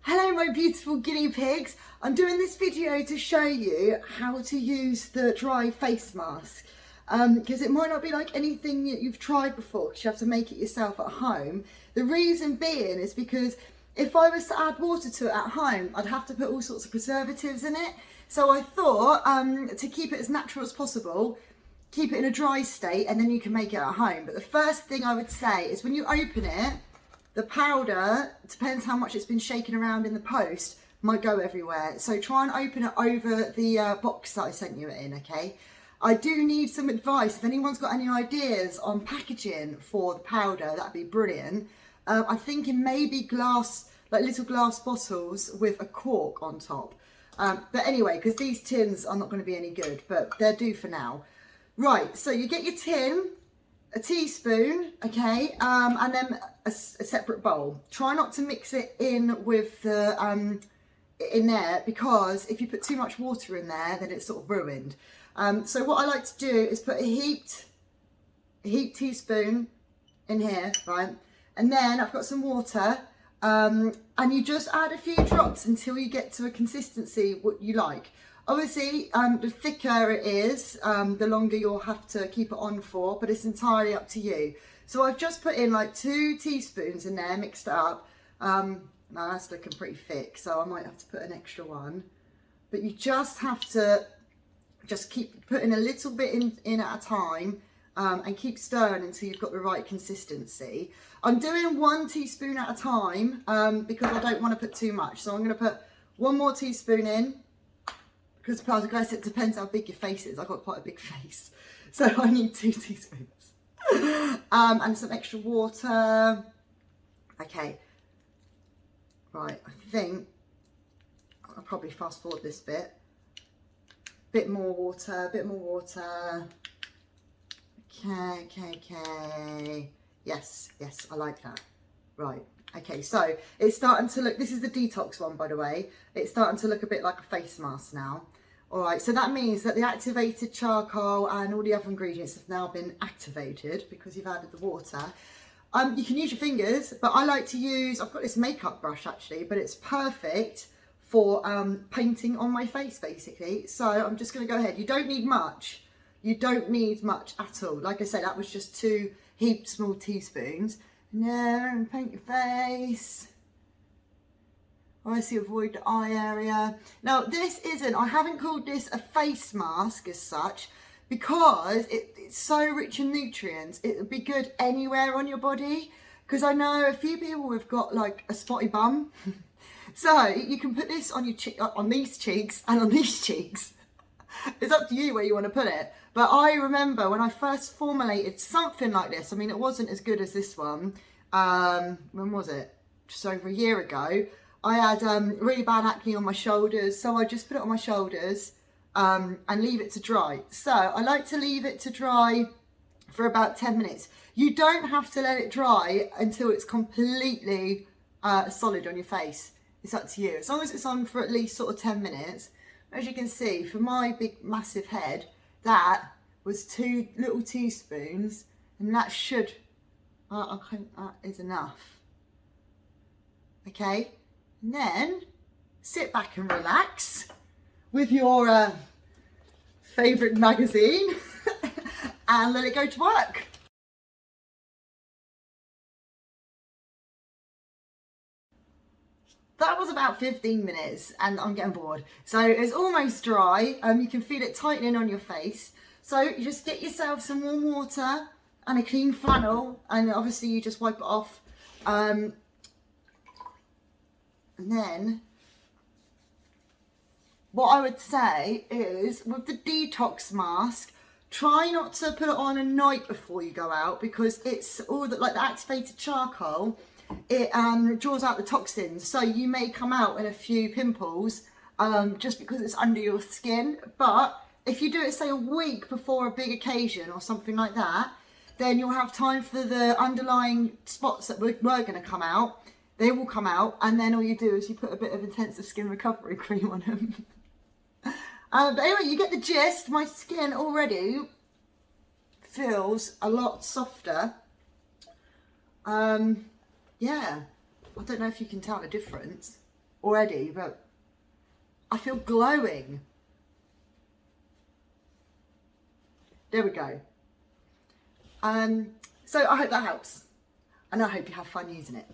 Hello my beautiful guinea pigs. I'm doing this video to show you how to use the dry face mask because it might not be like anything that you've tried before because you have to make it yourself at home. The reason being is because if I was to add water to it at home, I'd have to put all sorts of preservatives in it. So I thought to keep it as natural as possible, keep it in a dry state and then you can make it at home. But the first thing I would say is when you open it, the powder, depends how much it's been shaken around in the post, might go everywhere. So try and open it over the box that I sent you in, okay? I do need some advice. If anyone's got any ideas on packaging for the powder, that'd be brilliant. I'm thinking maybe glass, like little glass bottles with a cork on top. But anyway, because these tins are not going to be any good, but they're due for now. Right, so you get your tin, a teaspoon, okay, and then a separate bowl. Try not to mix it in with the in there, because if you put too much water in there, then it's sort of ruined. So what I like to do is put a heaped teaspoon in here, right, and then I've got some water, and you just add a few drops until you get to a consistency what you like. Obviously, the thicker it is, the longer you'll have to keep it on for, but it's entirely up to you. So I've just put in like 2 teaspoons in there, mixed it up. Now that's looking pretty thick, so I might have to put an extra one. But you just have to just keep putting a little bit in at a time, and keep stirring until you've got the right consistency. I'm doing 1 teaspoon at a time because I don't want to put too much. So I'm going to put 1 more teaspoon in. Because as I guess it depends how big your face is. I've got quite a big face, so I need 2 teaspoons. And some extra water. Okay, right, I think I'll probably fast forward this bit. Bit more water, bit more water. Okay. Yes, I like that. Right. Okay, so it's starting to look, this is the detox one, by the way. It's starting to look a bit like a face mask now. All right, so that means that the activated charcoal and all the other ingredients have now been activated because you've added the water. You can use your fingers, but I like to use, I've got this makeup brush actually, but it's perfect for painting on my face basically. So I'm just gonna go ahead. You don't need much. You don't need much at all. Like I said, that was just 2 heaped small teaspoons. And paint your face. Obviously avoid the eye area. Now this isn't, I haven't called this a face mask as such because it's so rich in nutrients. It would be good anywhere on your body, because I know a few people have got like a spotty bum. So you can put this on your on these cheeks and on these cheeks. It's up to you where you want to put it. But I remember when I first formulated something like this, I mean, it wasn't as good as this one. When was it? Just over a year ago. I had really bad acne on my shoulders, so I just put it on my shoulders and leave it to dry. So I like to leave it to dry for about 10 minutes. You don't have to let it dry until it's completely solid on your face. It's up to you. As long as it's on for at least sort of 10 minutes. As you can see, for my big massive head, that was 2 little teaspoons, and that should, I think that is enough. Okay, and then sit back and relax with your favourite magazine and let it go to work. That was about 15 minutes and I'm getting bored. So it's almost dry. You can feel it tightening on your face. So you just get yourself some warm water and a clean flannel, and obviously you just wipe it off. And then what I would say is with the detox mask, try not to put it on a night before you go out, because it's all the, like the activated charcoal, it draws out the toxins, so you may come out in a few pimples just because it's under your skin. But if you do it say a week before a big occasion or something like that, then you'll have time for the underlying spots that were going to come out. They will come out, and then all you do is you put a bit of intensive skin recovery cream on them. But anyway, you get the gist. My skin already feels a lot softer. Yeah, I don't know if you can tell the difference. already, but I feel glowing. There we go. So I hope that helps, and I hope you have fun using it.